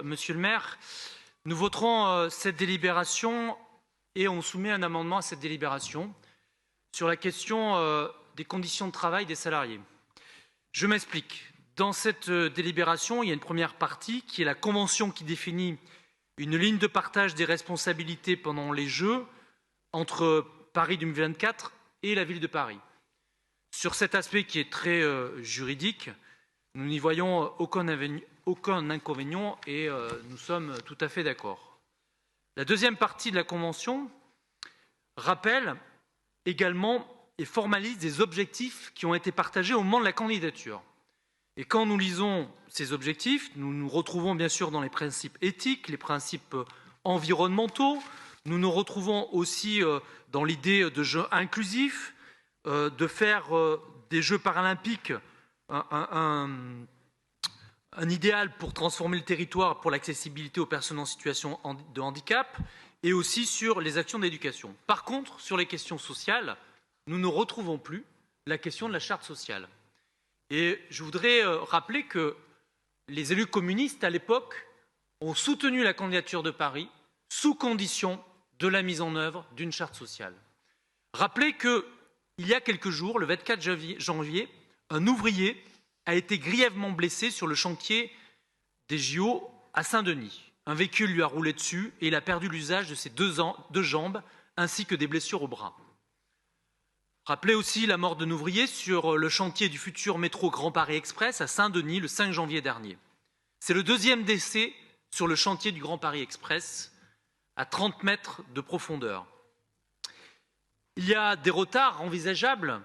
Monsieur le maire, nous voterons cette délibération et on soumet un amendement à cette délibération sur la question des conditions de travail des salariés. Je m'explique. Dans cette délibération, il y a une première partie qui est la convention qui définit une ligne de partage des responsabilités pendant les Jeux entre Paris 2024 et la ville de Paris. Sur cet aspect qui est très juridique, nous n'y voyons aucun inconvénient et nous sommes tout à fait d'accord. La deuxième partie de la Convention rappelle également et formalise des objectifs qui ont été partagés au moment de la candidature. Et quand nous lisons ces objectifs, nous nous retrouvons bien sûr dans les principes éthiques, les principes environnementaux, nous nous retrouvons aussi dans l'idée de jeux inclusifs, de faire des Jeux paralympiques un idéal pour transformer le territoire pour l'accessibilité aux personnes en situation de handicap et aussi sur les actions d'éducation. Par contre, sur les questions sociales, nous ne retrouvons plus la question de la charte sociale. Et je voudrais rappeler que les élus communistes, à l'époque, ont soutenu la candidature de Paris sous condition de la mise en œuvre d'une charte sociale. Rappelez qu'il y a quelques jours, le 24 janvier, un ouvrier a été grièvement blessé sur le chantier des JO à Saint-Denis. Un véhicule lui a roulé dessus et il a perdu l'usage de ses deux jambes ainsi que des blessures au bras. Rappelez aussi la mort d'un ouvrier sur le chantier du futur métro Grand Paris Express à Saint-Denis le 5 janvier dernier. C'est le deuxième décès sur le chantier du Grand Paris Express à 30 mètres de profondeur. Il y a des retards envisageables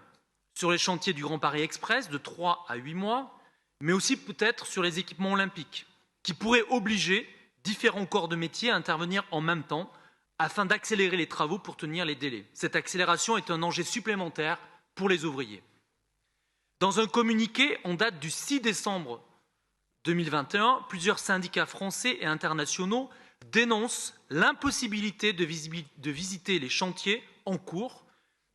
sur les chantiers du Grand Paris Express de 3 à 8 mois, mais aussi peut-être sur les équipements olympiques, qui pourraient obliger différents corps de métier à intervenir en même temps afin d'accélérer les travaux pour tenir les délais. Cette accélération est un enjeu supplémentaire pour les ouvriers. Dans un communiqué en date du 6 décembre 2021, plusieurs syndicats français et internationaux dénoncent l'impossibilité de visiter les chantiers en cours.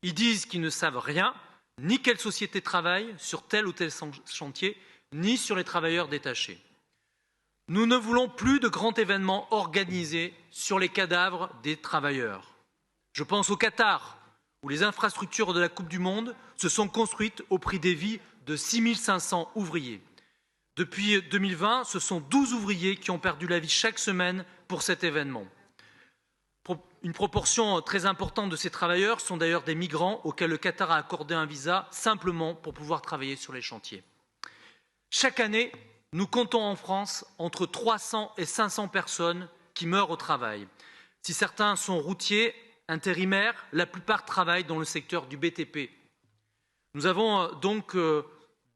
Ils disent qu'ils ne savent rien, ni quelle société travaille sur tel ou tel chantier, ni sur les travailleurs détachés. Nous ne voulons plus de grands événements organisés sur les cadavres des travailleurs. Je pense au Qatar, où les infrastructures de la Coupe du Monde se sont construites au prix des vies de 6 500 ouvriers. Depuis 2020, ce sont 12 ouvriers qui ont perdu la vie chaque semaine pour cet événement. Une proportion très importante de ces travailleurs sont d'ailleurs des migrants auxquels le Qatar a accordé un visa simplement pour pouvoir travailler sur les chantiers. Chaque année, nous comptons en France entre 300 et 500 personnes qui meurent au travail. Si certains sont routiers, intérimaires, la plupart travaillent dans le secteur du BTP. Nous avons donc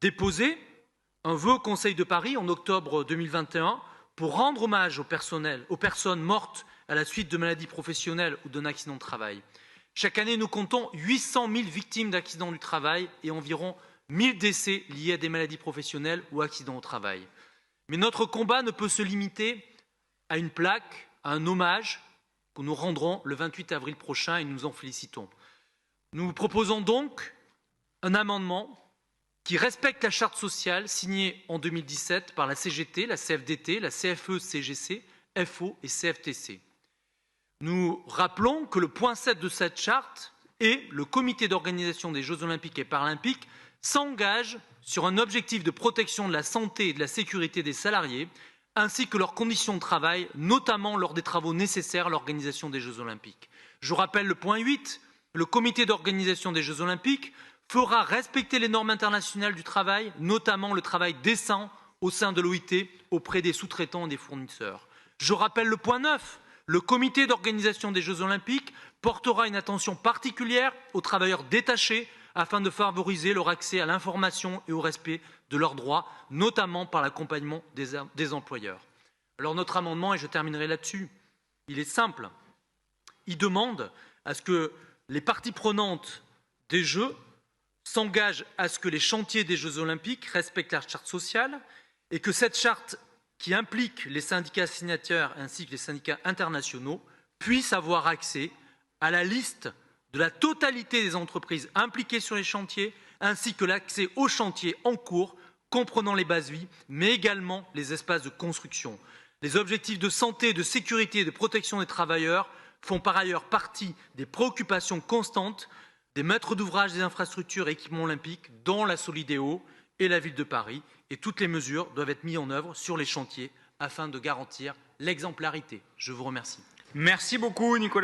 déposé un vœu au Conseil de Paris en octobre 2021 pour rendre hommage aux personnes mortes à la suite de maladies professionnelles ou d'un accident de travail. Chaque année, nous comptons 800 000 victimes d'accidents du travail et environ 1000 décès liés à des maladies professionnelles ou accidents au travail. Mais notre combat ne peut se limiter à une plaque, à un hommage que nous rendrons le 28 avril prochain et nous nous en félicitons. Nous proposons donc un amendement qui respecte la charte sociale signée en 2017 par la CGT, la CFDT, la CFE-CGC, FO et CFTC. Nous rappelons que le point 7 de cette charte et le comité d'organisation des Jeux olympiques et paralympiques s'engagent sur un objectif de protection de la santé et de la sécurité des salariés, ainsi que leurs conditions de travail, notamment lors des travaux nécessaires à l'organisation des Jeux olympiques. Je rappelle le point 8, le comité d'organisation des Jeux olympiques fera respecter les normes internationales du travail, notamment le travail décent au sein de l'OIT auprès des sous-traitants et des fournisseurs. Je rappelle le point 9, le comité d'organisation des Jeux olympiques portera une attention particulière aux travailleurs détachés afin de favoriser leur accès à l'information et au respect de leurs droits, notamment par l'accompagnement des employeurs. Alors notre amendement, et je terminerai là-dessus, il est simple. Il demande à ce que les parties prenantes des Jeux s'engagent à ce que les chantiers des Jeux olympiques respectent la charte sociale et que cette charte qui implique les syndicats signataires ainsi que les syndicats internationaux puisse avoir accès à la liste de la totalité des entreprises impliquées sur les chantiers, ainsi que l'accès aux chantiers en cours, comprenant les bases-vie, mais également les espaces de construction. Les objectifs de santé, de sécurité et de protection des travailleurs font par ailleurs partie des préoccupations constantes des maîtres d'ouvrage des infrastructures et équipements olympiques, dont la Solidéo et la Ville de Paris, et toutes les mesures doivent être mises en œuvre sur les chantiers afin de garantir l'exemplarité. Je vous remercie. Merci beaucoup, Nicolas.